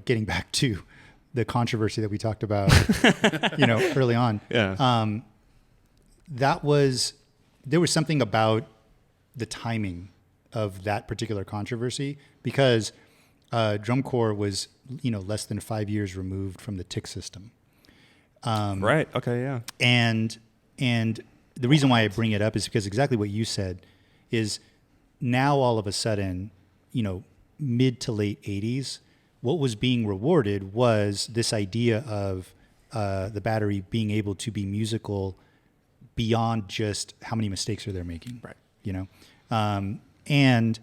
getting back to the controversy that we talked about, early on. Yeah. There was something about the timing of that particular controversy because drum corps was, less than 5 years removed from the tick system. Right. Okay. Yeah. And the reason why I bring it up is because exactly what you said is now all of a sudden, mid to late 80s, what was being rewarded was this idea of the battery being able to be musical beyond just how many mistakes are they making. Right. And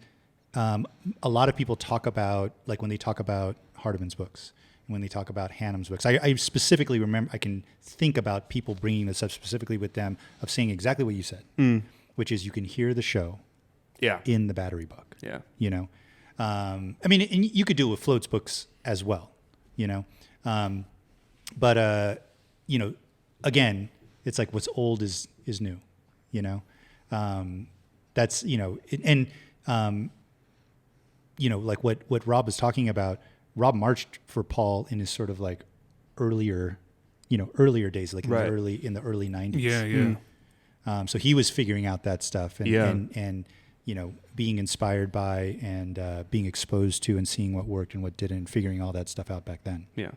a lot of people talk about, like when they talk about Hardiman's books, when they talk about Hannum's books, I specifically remember, I can think about people bringing this up specifically with them of saying exactly what you said, which is you can hear the show in the battery book. Yeah. And you could do it with Float's books as well, but again, it's like what's old is new, that's, like what Rob was talking about, Rob marched for Paul in his sort of like earlier days, like in the early 90s. Yeah. So he was figuring out that stuff and being inspired by and being exposed to and seeing what worked and what didn't, and figuring all that stuff out back then. Yeah.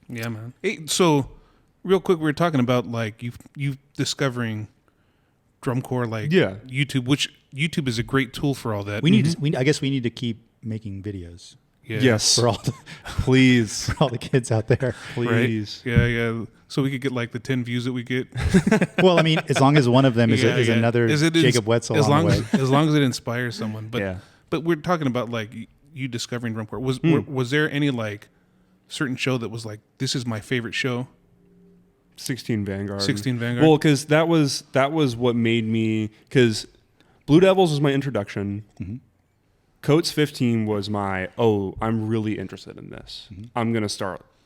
Yeah, man. Hey, so real quick, we were talking about like you discovering drum corps, like YouTube, which YouTube is a great tool for all that. I guess we need to keep making videos. Yeah. Yes. For all the please. For all the kids out there. Please. Right? Yeah. So we could get like the 10 views that we get. Well, as long as one of them is another Jacob Wetzel as long the way. As long as it inspires someone. But we're talking about like you discovering drum corps. Was there any like certain show that was like, this is my favorite show? 16 Vanguard. Well, because that was what made me, because Blue Devils was my introduction. Mm-hmm. Coates 15 was my, I'm really interested in this. Mm-hmm.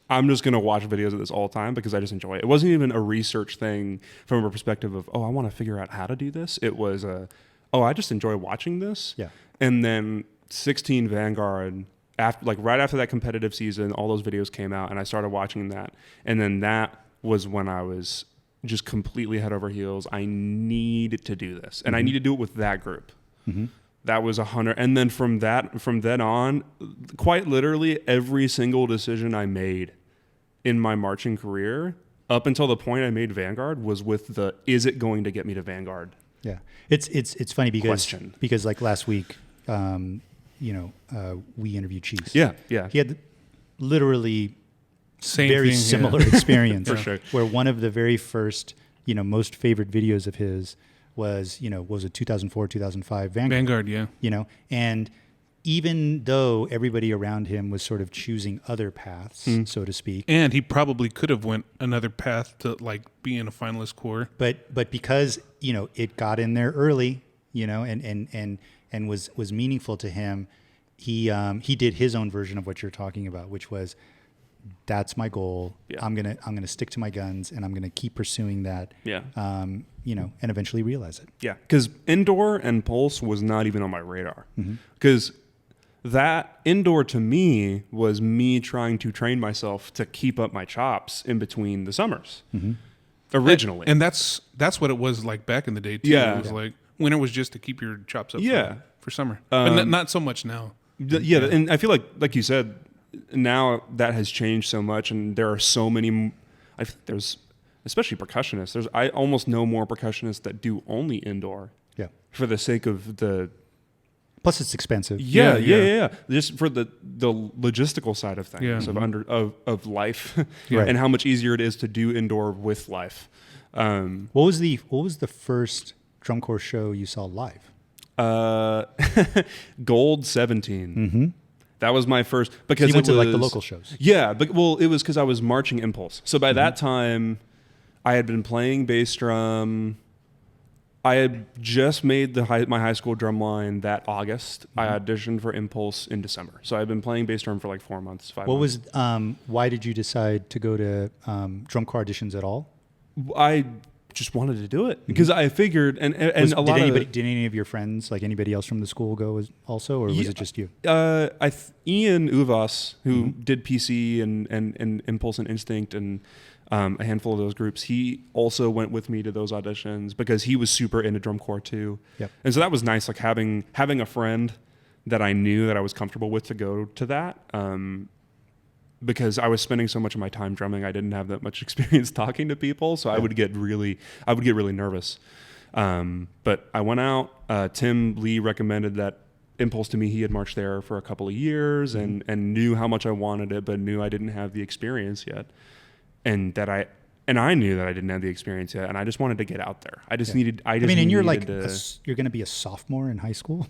I'm just going to watch videos of this all the time because I just enjoy it. It wasn't even a research thing from a perspective of, I want to figure out how to do this. It was I just enjoy watching this. Yeah. And then 16 Vanguard, right after that competitive season, all those videos came out and I started watching that. And then that was when I was just completely head over heels. I need to do this. And I need to do it with that group. Mm-hmm. That was 100. And then from then on, quite literally every single decision I made in my marching career up until the point I made Vanguard was with is it going to get me to Vanguard? Yeah. It's funny because like last week, we interviewed Cheese. Yeah. He had literally same very thing, similar experience. For sure. Where one of the very first, most favorite videos of his was it 2004, 2005 Vanguard? Yeah. And even though everybody around him was sort of choosing other paths, so to speak. And he probably could have went another path to like being a finalist corps. But because, it got in there early, and was meaningful to him, he did his own version of what you're talking about, which was, that's my goal. Yeah. I'm gonna stick to my guns and I'm gonna keep pursuing that. Yeah. And eventually realize it. Yeah. Because indoor and pulse was not even on my radar. Because that indoor to me was me trying to train myself to keep up my chops in between the summers. Originally. And that's what it was like back in the day too. Yeah. It was like winter was just to keep your chops up for summer. But not so much now. Yeah. And I feel like you said, now that has changed so much, and there are so many. There's especially percussionists. I almost know more percussionists that do only indoor. Yeah. For the sake of the. Plus, it's expensive. Yeah. Just for the logistical side of things of life, and how much easier it is to do indoor with life. What was the first drum corps show you saw live? Gold 17. That was my first, because so you went to like the local shows. Yeah, but it was because I was marching Impulse. So by that time, I had been playing bass drum. I had just made my high school drum line that August. I auditioned for Impulse in December. So I've been playing bass drum for like 4 months, 5 months. Why did you decide to go to drum corps auditions at all? I just wanted to do it because I figured, and did any of your friends, like anybody else from the school, go also, or was it just you? Ian Uvas, who did PC and Impulse and Instinct and a handful of those groups, he also went with me to those auditions because he was super into drum corps too. Yep. And so that was nice, like having a friend that I knew that I was comfortable with to go to that. Because I was spending so much of my time drumming, I didn't have that much experience talking to people, so I would get really nervous. But I went out. Tim Lee recommended that Impulse to me. He had marched there for a couple of years and knew how much I wanted it, but knew I didn't have the experience yet, and I knew that I didn't have the experience yet, and I just wanted to get out there. I just needed. And you're like you're going to be a sophomore in high school.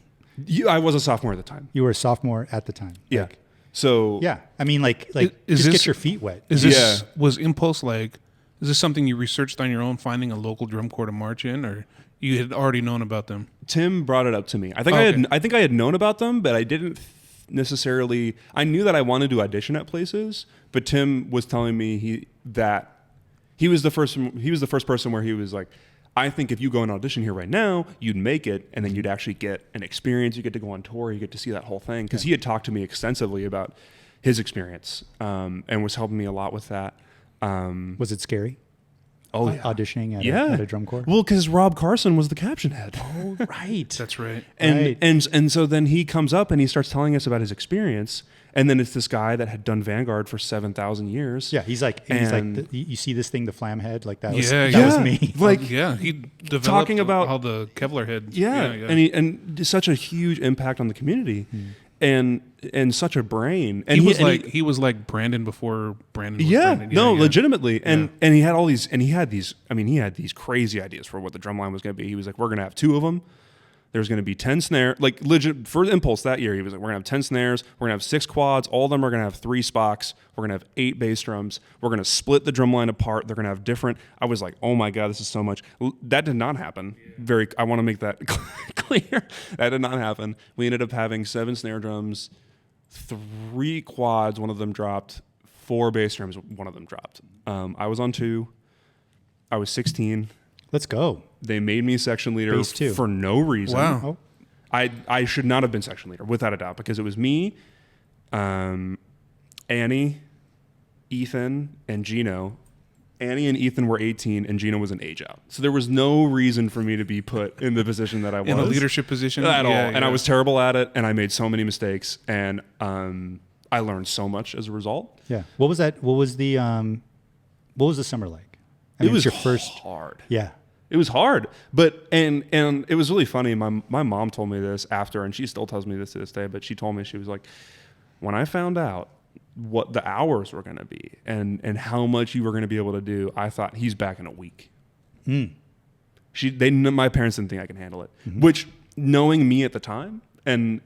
I was a sophomore at the time. You were a sophomore at the time. Yeah. So yeah, I mean, get your feet wet. Was Impulse is this something you researched on your own, finding a local drum corps to march in, or you had already known about them? Tim brought it up to me. I think I had known about them, but I didn't necessarily. I knew that I wanted to audition at places, but Tim was telling me that he was the first person where he was like, I think if you go and audition here right now, you'd make it, and then you'd actually get an experience. You get to go on tour. You get to see that whole thing. Because he had talked to me extensively about his experience and was helping me a lot with that. Was it scary? Oh, yeah. Auditioning at a drum corps? Well, because Rob Carson was the caption head. Oh, right. That's right. And so then he comes up and he starts telling us about his experience. And then it's this guy that had done Vanguard for 7,000 years. Yeah, he's like, you see this thing, the flam head, like that was me. He developed talking about how the Kevlar head. Yeah. And such a huge impact on the community, and such a brain. And he was like Brandon before Brandon. Was Brandon. Legitimately. And he had all these, and he had these crazy ideas for what the drum line was going to be. He was like, we're going to have 2 of them. There's going to be 10 snares, like legit for Impulse that year. He was like, we're going to have 10 snares. We're going to have 6 quads. All of them are going to have 3 spocks. We're going to have 8 bass drums. We're going to split the drum line apart. They're going to have different. I was like, oh my God, this is so much. That did not happen. I want to make that clear. That did not happen. We ended up having 7 snare drums, 3 quads. One of them dropped. 4 bass drums. One of them dropped. I was on 2. I was 16. Let's go. They made me section leader for no reason. Wow. I should not have been section leader, without a doubt, because it was me, Annie, Ethan, and Gino. Annie and Ethan were 18, and Gino was an age out. So there was no reason for me to be put in the position that I was. In a leadership position? At all. And I was terrible at it, and I made so many mistakes, and I learned so much as a result. Yeah. What was that? What was the summer like? It was your first hard. Yeah. It was hard, but and it was really funny. My mom told me this after, and she still tells me this to this day. But she told me, she was like, when I found out what the hours were going to be and how much you were going to be able to do, I thought, he's back in a week. My parents didn't think I could handle it. Which, knowing me at the time and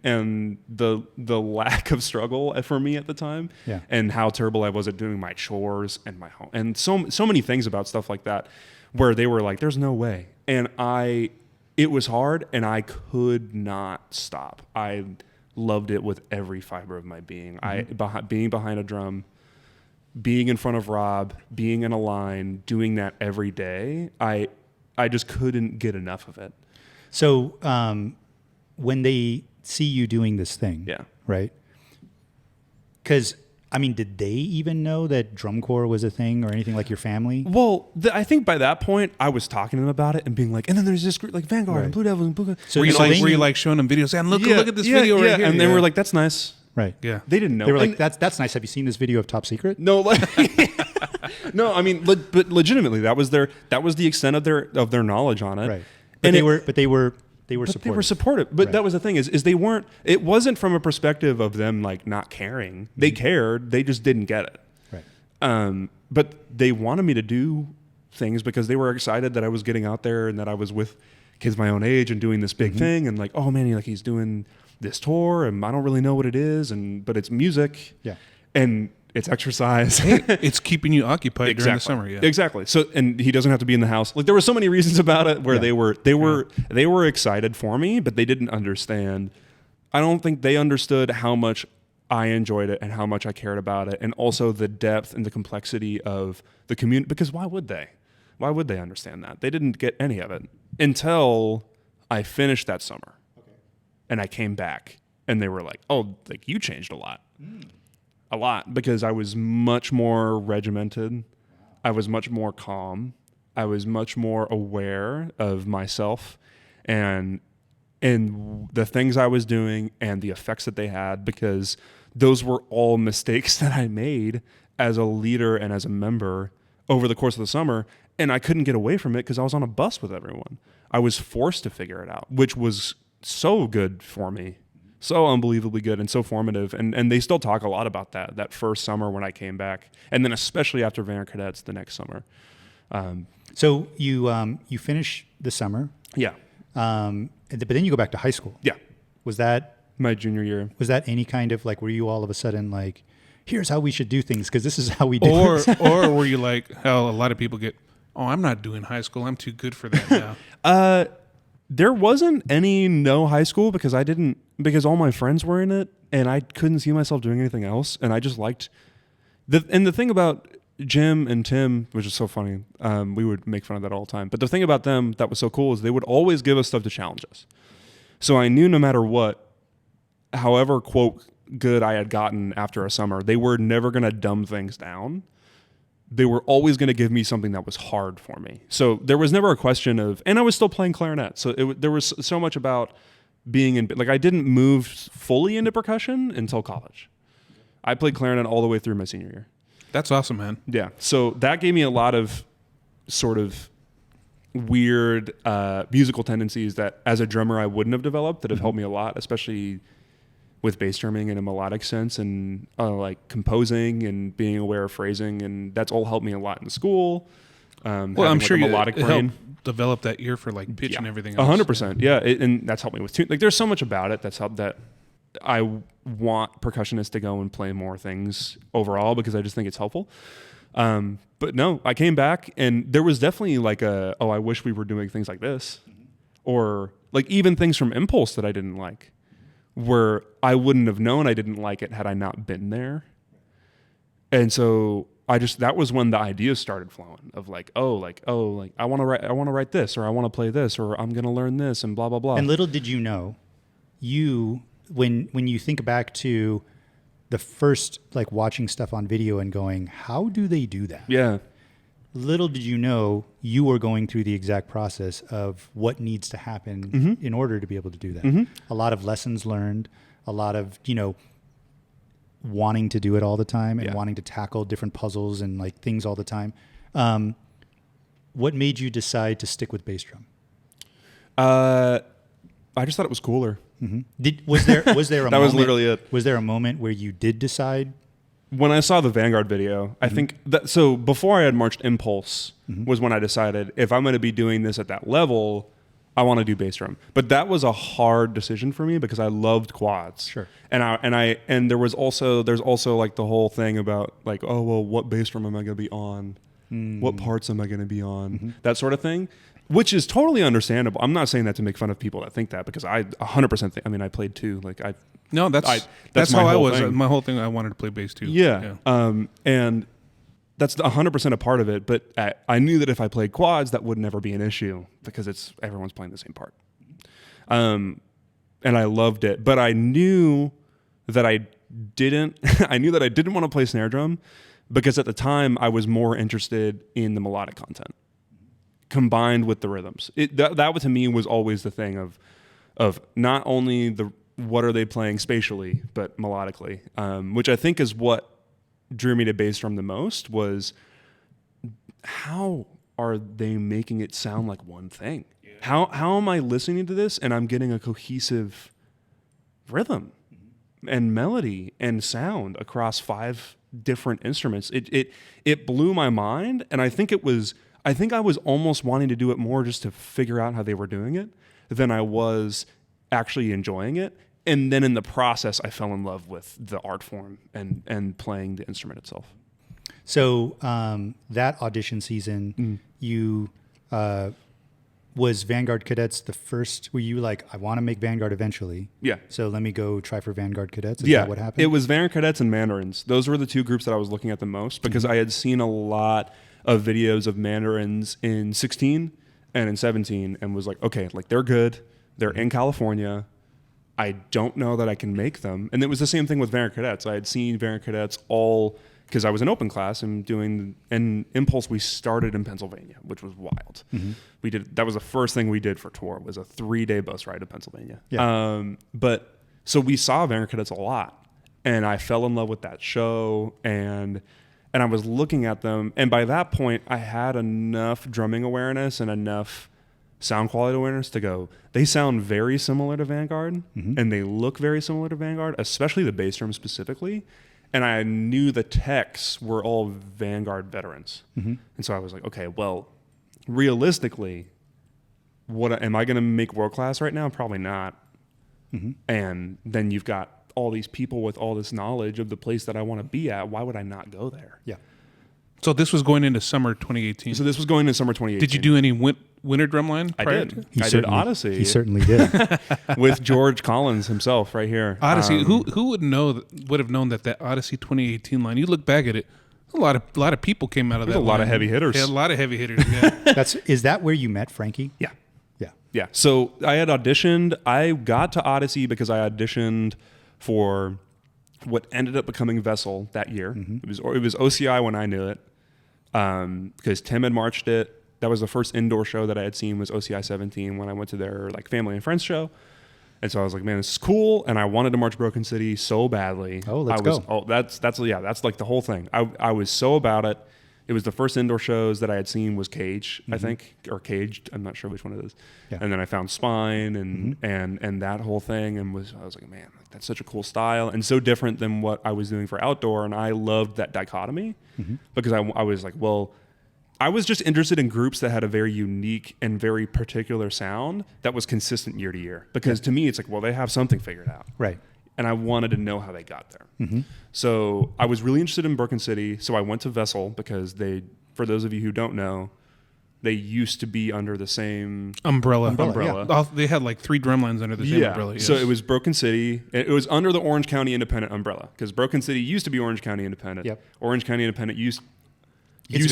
the lack of struggle for me at the time, and how terrible I was at doing my chores and my home and so many things about stuff like that, where they were like, there's no way. And it was hard, and I could not stop. I loved it with every fiber of my being. Being behind a drum, being in front of Rob, being in a line, doing that every day, I just couldn't get enough of it. So when they see you doing this thing, right? Because I mean, did they even know that drum corps was a thing or anything, like your family? Well, I think by that point, I was talking to them about it and being like, and then there's this group like Vanguard and Blue Devils and Blue. So were you like showing them videos saying, look at this video right here? And they were like, that's nice. Right. Yeah. They didn't know. They were like, that's nice. Have you seen this video of Top Secret? No, no, I mean, but legitimately, that was the extent of their knowledge on it. Right. But they were supportive. They were supportive. But that was the thing is they weren't. It wasn't from a perspective of them like not caring. They cared. They just didn't get it. Right. But they wanted me to do things because they were excited that I was getting out there and that I was with kids my own age and doing this big thing, and like, oh man, he's doing this tour and I don't really know what it is, but it's music. Yeah. And it's exercise. It's keeping you occupied during the summer. Yeah, exactly. So, and he doesn't have to be in the house. Like there were so many reasons about it where they were excited for me, but they didn't understand. I don't think they understood how much I enjoyed it and how much I cared about it, and also the depth and the complexity of the community. Because why would they? Why would they understand that? They didn't get any of it until I finished that summer. Okay. And I came back and they were like, oh, like you changed a lot. A lot, because I was much more regimented. I was much more calm. I was much more aware of myself and the things I was doing and the effects that they had, because those were all mistakes that I made as a leader and as a member over the course of the summer. And I couldn't get away from it because I was on a bus with everyone. I was forced to figure it out, which was so good for me. So unbelievably good and so formative. And they still talk a lot about that first summer when I came back. And then especially after Vanguard Cadets the next summer. So you finish the summer. Yeah. But then you go back to high school. Yeah. Was that my junior year? Was that any kind of like, were you all of a sudden like, here's how we should do things because this is how we do it? Or were you like how a lot of people get, oh, I'm not doing high school. I'm too good for that now. There wasn't any no high school because all my friends were in it and I couldn't see myself doing anything else. And I just liked the thing about Jim and Tim, which is so funny. We would make fun of that all the time. But the thing about them that was so cool is they would always give us stuff to challenge us. So I knew no matter what, however, quote, good I had gotten after a summer, they were never going to dumb things down. They were always going to give me something that was hard for me. So there was never a question of, and I was still playing clarinet. So there was so much about being in, like I didn't move fully into percussion until college. I played clarinet all the way through my senior year. That's awesome, man. Yeah. So that gave me a lot of sort of weird musical tendencies that as a drummer I wouldn't have developed that have helped me a lot, especially with bass drumming in a melodic sense and like composing and being aware of phrasing. And that's all helped me a lot in school. Well, I'm sure you melodic brain. helped develop that ear for like pitch and everything else. 100%. Yeah. And that's helped me with tune. Like there's so much about it that's helped that I want percussionists to go and play more things overall because I just think it's helpful. But no, I came back and there was definitely like I wish we were doing things like this, or like even things from Impulse that I didn't like, where I wouldn't have known I didn't like it had I not been there. And so that was when the ideas started flowing of I want to write this, or I want to play this, or I'm going to learn this and blah, blah, blah. And little did you know, when you think back to the first like watching stuff on video and going, how do they do that? Yeah. Little did you know you were going through the exact process of what needs to happen in order to be able to do that. A lot of lessons learned, a lot of, wanting to do it all the time and wanting to tackle different puzzles and like things all the time. What made you decide to stick with bass drum? I just thought it was cooler. Was there a that moment, was literally it. Was there a moment where you did decide? When I saw the Vanguard video, I think that, so before I had marched Impulse was when I decided if I'm going to be doing this at that level, I want to do bass drum. But that was a hard decision for me because I loved quads. Sure. And there's also like the whole thing about like, oh, well, what bass drum am I going to be on? What parts am I going to be on? That sort of thing. Which is totally understandable. I'm not saying that to make fun of people that think that because I 100% think. I mean, I played too. Like that's how I was. Thing. My whole thing. I wanted to play bass too. Yeah. And that's 100% a part of it. But I knew that if I played quads, that would never be an issue because everyone's playing the same part. And I loved it. But I knew that I didn't. I knew that I didn't want to play snare drum because at the time I was more interested in the melodic content combined with the rhythms. That to me was always the thing of not only what are they playing spatially, but melodically, which I think is what drew me to bass drum the most was how are they making it sound like one thing? Yeah. How am I listening to this and I'm getting a cohesive rhythm and melody and sound across 5 different instruments? It blew my mind, and I think I was almost wanting to do it more just to figure out how they were doing it than I was actually enjoying it. And then in the process, I fell in love with the art form and playing the instrument itself. So that audition season, you was Vanguard Cadets the first? Were you like, I want to make Vanguard eventually? Yeah. So let me go try for Vanguard Cadets? Is that what happened? It was Vanguard Cadets and Mandarins. Those were the 2 groups that I was looking at the most because I had seen a lot of videos of Mandarins in 16 and in 17 and was like, okay, like they're good. They're in California. I don't know that I can make them. And it was the same thing with Vanguard Cadets. I had seen Vanguard Cadets all, because I was an open class and doing an Impulse. We started in Pennsylvania, which was wild. That was the first thing we did for tour, was a 3-day bus ride to Pennsylvania. But so we saw Vanguard Cadets a lot, and I fell in love with that show, and I was looking at them, and by that point I had enough drumming awareness and enough sound quality awareness to go, they sound very similar to Vanguard, and they look very similar to Vanguard, especially the bass drum specifically. And I knew the techs were all Vanguard veterans. And so I was like, okay, well, realistically, am I going to make world class right now? Probably not. And then you've got all these people with all this knowledge of the place that I want to be at. Why would I not go there? Yeah. So this was going into summer 2018. So this was going into summer 2018. Did you do any winter drumline? I did. I did Odyssey. He certainly did. With George Collins himself right here. Odyssey. Who would have known that Odyssey 2018 line? You look back at it. A lot of people came out of that. A lot of heavy hitters. Yeah, a lot of heavy hitters. Yeah. Is that where you met Frankie? Yeah. Yeah. Yeah. So I had auditioned. I got to Odyssey because I auditioned for what ended up becoming Wetzel that year. It was OCI when I knew it, because Tim had marched it. That was the first indoor show that I had seen, was OCI 17, when I went to their like family and friends show. And so I was like, man, this is cool. And I wanted to march Broken City so badly. Oh, let's go. Oh, that's like the whole thing. I was so about it. It was the first indoor shows that I had seen was Cage, I think, or Caged. I'm not sure which one it is. Yeah. And then I found Spine and that whole thing, and I was like, man, that's such a cool style and so different than what I was doing for outdoor. And I loved that dichotomy because I was like, well, I was just interested in groups that had a very unique and very particular sound that was consistent year to year. Because to me, it's like, well, they have something figured out. Right. And I wanted to know how they got there. So I was really interested in Broken City. So I went to Wetzel because for those of you who don't know, they used to be under the same umbrella. Yeah. They had like 3 drum lines under the same umbrella. Yes. So it was Broken City. It was under the Orange County Independent umbrella because Broken City used to be Orange County Independent. Yep. Orange County Independent used to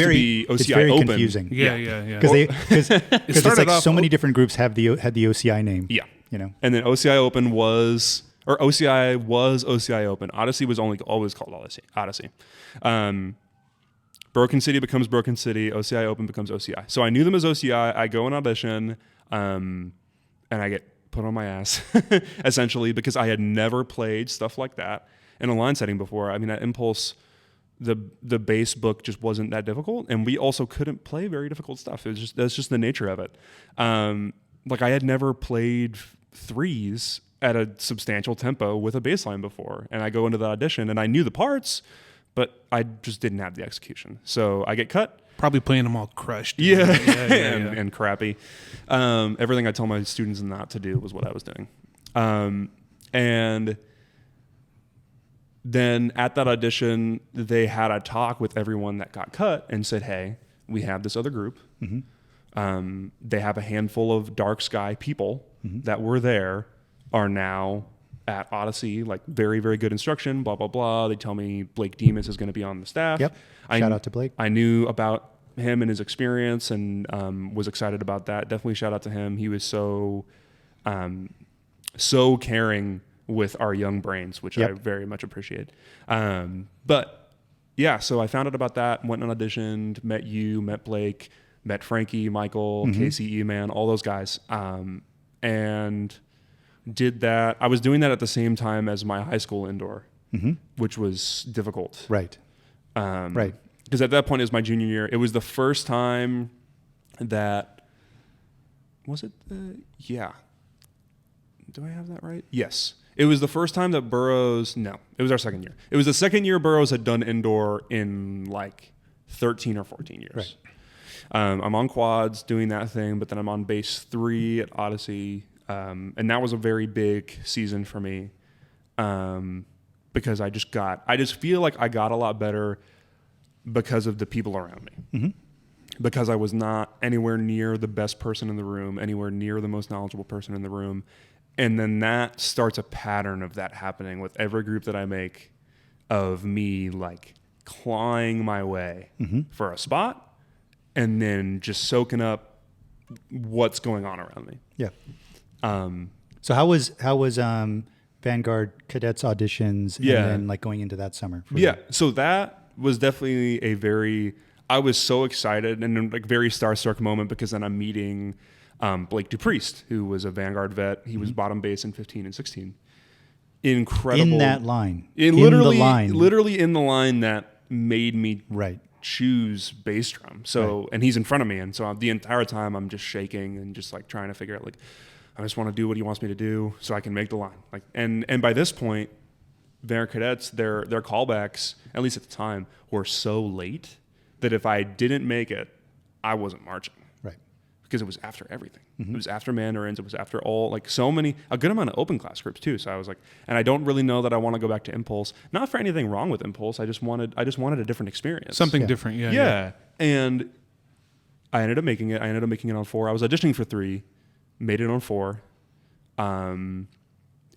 be OCI it's very Open. Confusing. Yeah. Because it's like so many different groups had the OCI name. Yeah. You know. And then OCI Open was OCI Open. Odyssey was always called Odyssey. Broken City becomes Broken City. OCI Open becomes OCI. So I knew them as OCI. I go and audition, and I get put on my ass, essentially, because I had never played stuff like that in a line setting before. I mean, at Impulse, the bass book just wasn't that difficult, and we also couldn't play very difficult stuff. That's just the nature of it. Like I had never played threes at a substantial tempo with a bass line before, and I go into the audition, and I knew the parts, but I just didn't have the execution. So I get cut. Probably playing them all crushed. And crappy. Everything I tell my students not to do was what I was doing. And then at that audition, they had a talk with everyone that got cut and said, hey, we have this other group. They have a handful of Dark Sky people that were there, are now at Odyssey, like very, very good instruction, blah, blah, blah. They tell me Blake Demas is going to be on the staff. Yep. Shout out to Blake. I knew about him and his experience and was excited about that. Definitely shout out to him. He was so caring with our young brains, which I very much appreciate. But yeah, so I found out about that, went and auditioned, met you, met Blake, met Frankie, Michael, KCE, man, all those guys. And did that. I was doing that at the same time as my high school indoor, which was difficult. Right. Right. Because at that point, it was my junior year. It was the first time that, was it? Yeah. Do I have that right? Yes. It was the first time that Burroughs, no, it was our second year. It was the second year Burroughs had done indoor in like 13 or 14 years. Right. I'm on quads doing that thing, but then I'm on bass 3 at Odyssey. And that was a very big season for me because I just feel like I got a lot better because of the people around me. Because I was not anywhere near the best person in the room, anywhere near the most knowledgeable person in the room. And then that starts a pattern of that happening with every group that I make, of me like clawing my way for a spot and then just soaking up what's going on around me. Yeah. So how was Vanguard Cadets auditions and then like going into that summer? So that was definitely I was so excited and like very starstruck moment because then I'm meeting Blake DuPriest, who was a Vanguard vet. He was bottom base in 15 and 16. Incredible. In that line. Literally in the line that made me choose bass drum. So, and he's in front of me. And so the entire time I'm just shaking and just like trying to figure out, like, I just want to do what he wants me to do so I can make the line. Like, and by this point, Vanguard Cadets, their callbacks, at least at the time, were so late that if I didn't make it, I wasn't marching. Right. Because it was after everything. It was after Mandarins. It was after a good amount of open class groups too. So I was like, and I don't really know that I want to go back to Impulse. Not for anything wrong with Impulse. I just wanted a different experience. Something different. Yeah. And I ended up making it. I ended up making it on 4. I was auditioning for 3, made it on 4. And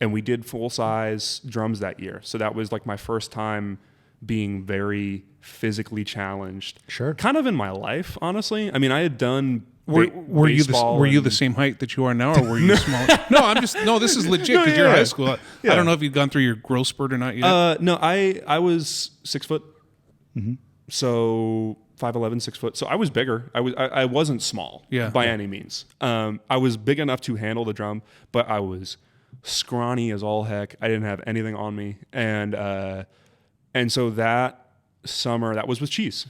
we did full size drums that year. So that was like my first time being very physically challenged. Sure. Kind of in my life, honestly. I mean, I had done Were you the same height that you are now, or were you small? No, this is legit because you're high school. I don't know if you've gone through your growth spurt or not yet. No, I was 6 foot, so 5'11", 6 foot. So I was bigger. I wasn't small by any means. I was big enough to handle the drum, but I was scrawny as all heck. I didn't have anything on me, and so that summer, that was with Cheese.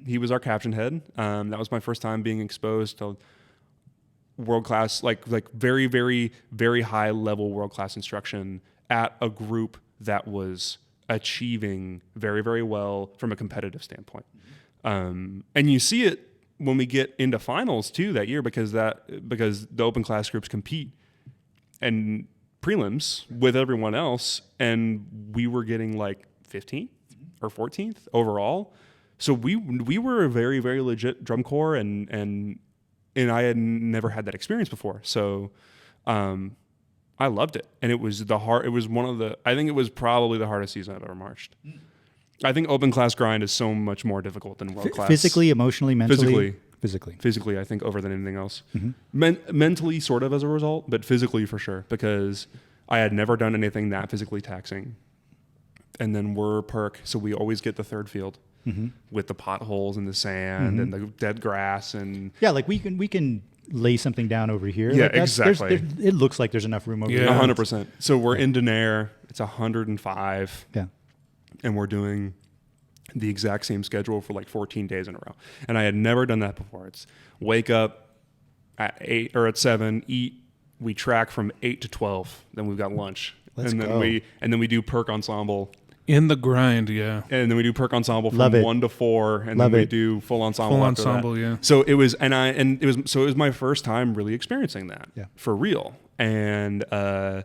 He was our caption head. That was my first time being exposed to world-class, like very, very, very high-level world-class instruction at a group that was achieving very, very well from a competitive standpoint. And you see it when we get into finals, too, that year because the open class groups compete and prelims with everyone else, and we were getting like 15th or 14th overall. So we were a very, very legit drum corps, and I had never had that experience before. So I loved it, and it was I think it was probably the hardest season I've ever marched. I think open class grind is so much more difficult than world class. Physically, emotionally, mentally? Physically, I think over than anything else. Mentally, sort of as a result, but physically for sure, because I had never done anything that physically taxing. And then we're perk, so we always get the third field. With the potholes and the sand and the dead grass and like we can lay something down over here. Yeah, like exactly. It looks like there's enough room over here. 100%. So we're in Denair. It's 105. Yeah, and we're doing the exact same schedule for like 14 days in a row. And I had never done that before. It's wake up at 8 or at 7, eat. We track from 8 to 12. Then we've got lunch. Let's go. And then we do perk ensemble. In the grind, yeah. And then we do perk ensemble from 1 to 4, and then we do full ensemble. Full ensemble, yeah. So it was, it was my first time really experiencing that for real. And I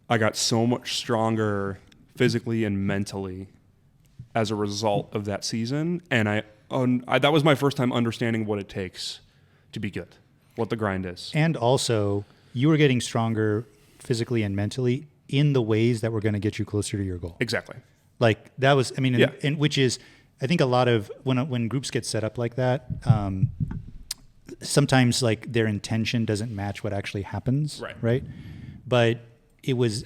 got so much stronger physically and mentally as a result of that season. And that was my first time understanding what it takes to be good, what the grind is. And also, you were getting stronger physically and mentally in the ways that were going to get you closer to your goal. Exactly. Like that was, I mean, and which is, I think a lot of when groups get set up like that, sometimes like their intention doesn't match what actually happens. Right. But it was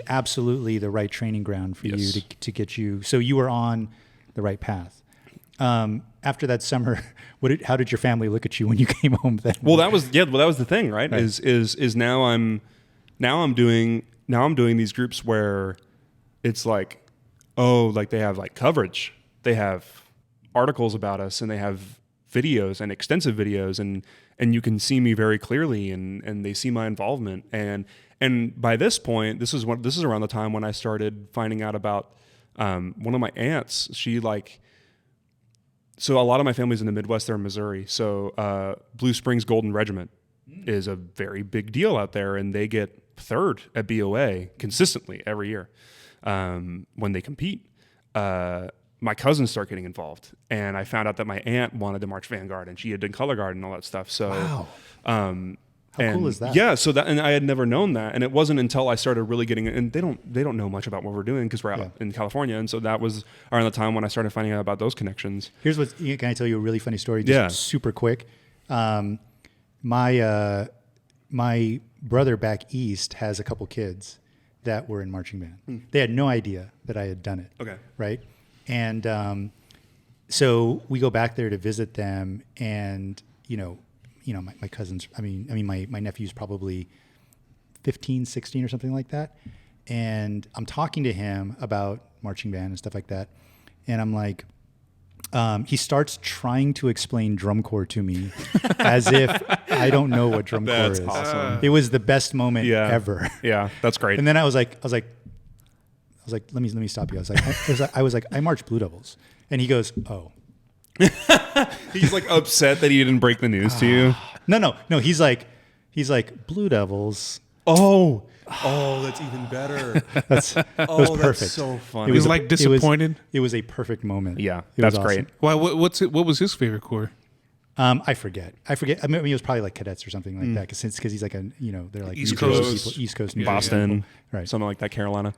absolutely the right training ground for you to get you. So you were on the right path. After that summer, how did your family look at you when you came home then? Well, that was the thing, right? Is now I'm doing these groups where it's like, like they have like coverage, they have articles about us, and they have videos and extensive videos, and you can see me very clearly, and they see my involvement, and by this point, this is around the time when I started finding out about one of my aunts. So a lot of my family's in the Midwest. They're in Missouri, so Blue Springs Golden Regiment is a very big deal out there, and they get third at BOA consistently every year when they compete. My cousins start getting involved, and I found out that my aunt wanted to march Vanguard, and she had done color guard and all that stuff. So, How cool is that? Yeah, so that, and I had never known that, and it wasn't until I started really getting it. And they don't know much about what we're doing because we're out in California, and so that was around the time when I started finding out about those connections. Here's what can I tell you a really funny story? Just super quick. My brother back east has a couple kids that were in marching band. They had no idea that I had done it. Okay, right, and so we go back there to visit them, and my cousins, my nephew's probably 15, 16 or something like that. And I'm talking to him about marching band and stuff like that. And I'm like, he starts trying to explain drum corps to me as if I don't know what drum corps is. Awesome. It was the best moment ever. Yeah, that's great. And then I was like, let me stop you. I was like, I march Blue Devils. And he goes, oh. He's like upset that he didn't break the news to you. No. He's like Blue Devils. Oh, that's even better. It was perfect. That's so funny. It was like disappointed. It was a perfect moment. Yeah, it that's was great. awesome. Why? What was his favorite corps? I forget. I mean, it was probably like cadets or something like that. Because he's like they're like East New Jersey Coast. people, East Coast, New Jersey Boston, people. Right? something like that, Carolina.